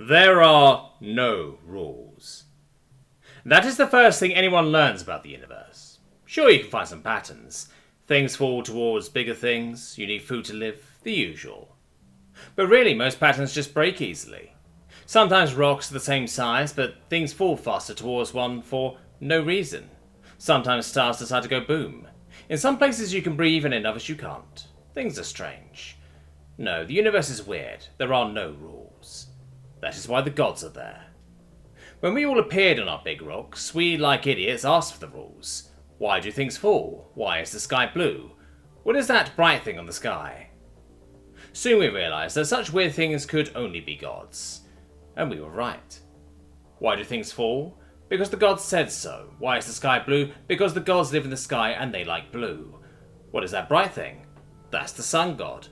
There are no rules. That is the first thing anyone learns about the universe. Sure, you can find some patterns. Things fall towards bigger things, you need food to live, the usual. But really, most patterns just break easily. Sometimes rocks are the same size, but things fall faster towards one for no reason. Sometimes stars decide to go boom. In some places you can breathe and in others you can't. Things are strange. No, the universe is weird. There are no rules. That is why the gods are there. When we all appeared on our big rocks, we, like idiots, asked for the rules. Why do things fall? Why is the sky blue? What is that bright thing on the sky? Soon we realized that such weird things could only be gods. And we were right. Why do things fall? Because the gods said so. Why is the sky blue? Because the gods live in the sky and they like blue. What is that bright thing? That's the sun god.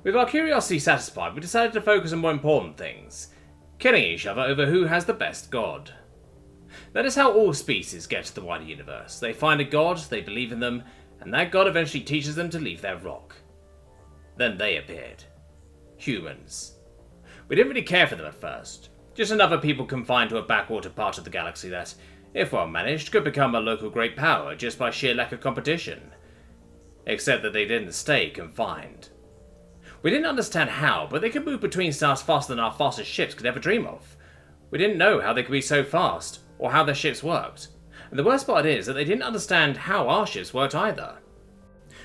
With our curiosity satisfied, we decided to focus on more important things, killing each other over who has the best god. That is how all species get to the wider universe. They find a god, they believe in them, and that god eventually teaches them to leave their rock. Then they appeared. Humans. We didn't really care for them at first. Just another people confined to a backwater part of the galaxy that, if well managed, could become a local great power just by sheer lack of competition. Except that they didn't stay confined. We didn't understand how, but they could move between stars faster than our fastest ships could ever dream of. We didn't know how they could be so fast, or how their ships worked. And the worst part is that they didn't understand how our ships worked either.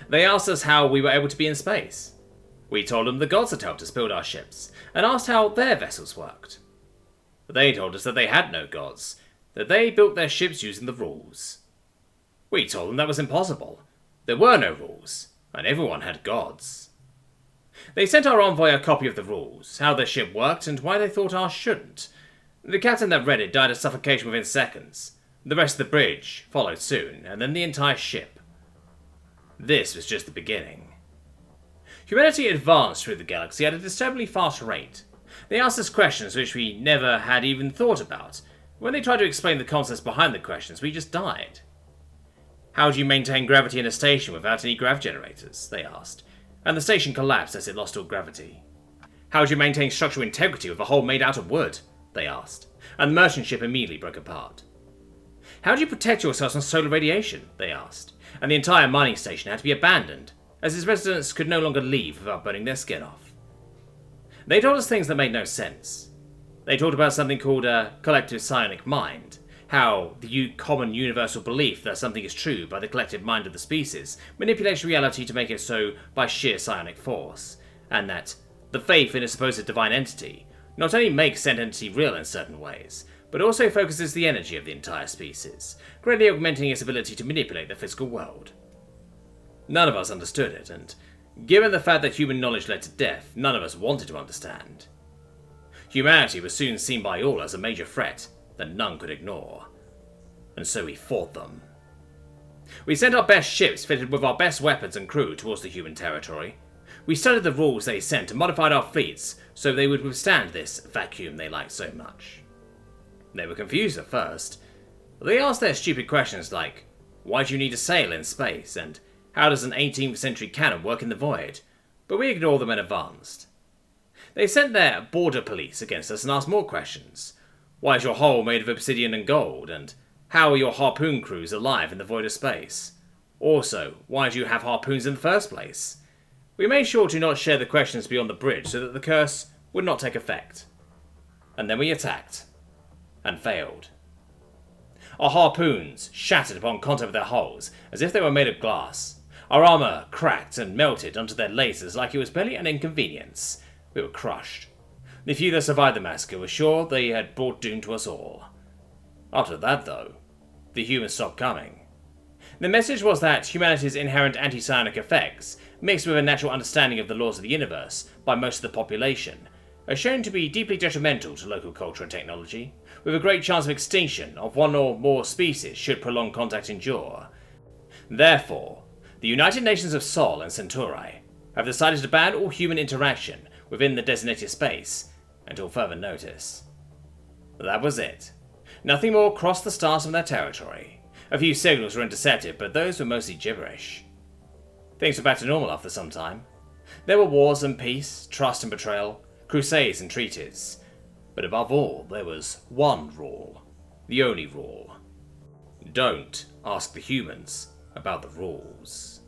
They asked us how we were able to be in space. We told them the gods had helped us build our ships, and asked how their vessels worked. They told us that they had no gods, that they built their ships using the rules. We told them that was impossible. There were no rules, and everyone had gods. They sent our envoy a copy of the rules, how their ship worked, and why they thought ours shouldn't. The captain that read it died of suffocation within seconds. The rest of the bridge followed soon, and then the entire ship. This was just the beginning. Humanity advanced through the galaxy at a disturbingly fast rate. They asked us questions which we never had even thought about. When they tried to explain the concepts behind the questions, we just died. How do you maintain gravity in a station without any grav generators? They asked. And the station collapsed as it lost all gravity. How do you maintain structural integrity with a hull made out of wood? They asked, and the merchant ship immediately broke apart. How do you protect yourselves from solar radiation? They asked, and the entire mining station had to be abandoned, as its residents could no longer leave without burning their skin off. They told us things that made no sense. They talked about something called a collective psionic mind, how the common universal belief that something is true by the collective mind of the species manipulates reality to make it so by sheer psionic force, and that the faith in a supposed divine entity not only makes said entity real in certain ways, but also focuses the energy of the entire species, greatly augmenting its ability to manipulate the physical world. None of us understood it, and given the fact that human knowledge led to death, none of us wanted to understand. Humanity was soon seen by all as a major threat that none could ignore, and so we fought them. We sent our best ships fitted with our best weapons and crew towards the human territory. We studied the rules they sent and modified our fleets so they would withstand this vacuum they liked so much. They were confused at first. They asked their stupid questions like, why do you need a sail in space, and how does an 18th century cannon work in the void? But we ignored them and advanced. They sent their border police against us and asked more questions. Why is your hull made of obsidian and gold, and how are your harpoon crews alive in the void of space? Also, why do you have harpoons in the first place? We made sure to not share the questions beyond the bridge so that the curse would not take effect. And then we attacked. And failed. Our harpoons shattered upon contact with their hulls, as if they were made of glass. Our armour cracked and melted onto their lasers like it was barely an inconvenience. We were crushed. The few that survived the massacre were sure they had brought doom to us all. After that, though, the humans stopped coming. The message was that humanity's inherent anti-psionic effects, mixed with a natural understanding of the laws of the universe by most of the population, are shown to be deeply detrimental to local culture and technology, with a great chance of extinction of one or more species should prolonged contact endure. Therefore, the United Nations of Sol and Centauri have decided to ban all human interaction within the designated space until further notice. That was it. Nothing more crossed the stars from their territory. A few signals were intercepted, but those were mostly gibberish. Things were back to normal after some time. There were wars and peace, trust and betrayal, crusades and treaties. But above all, there was one rule. The only rule. Don't ask the humans about the rules.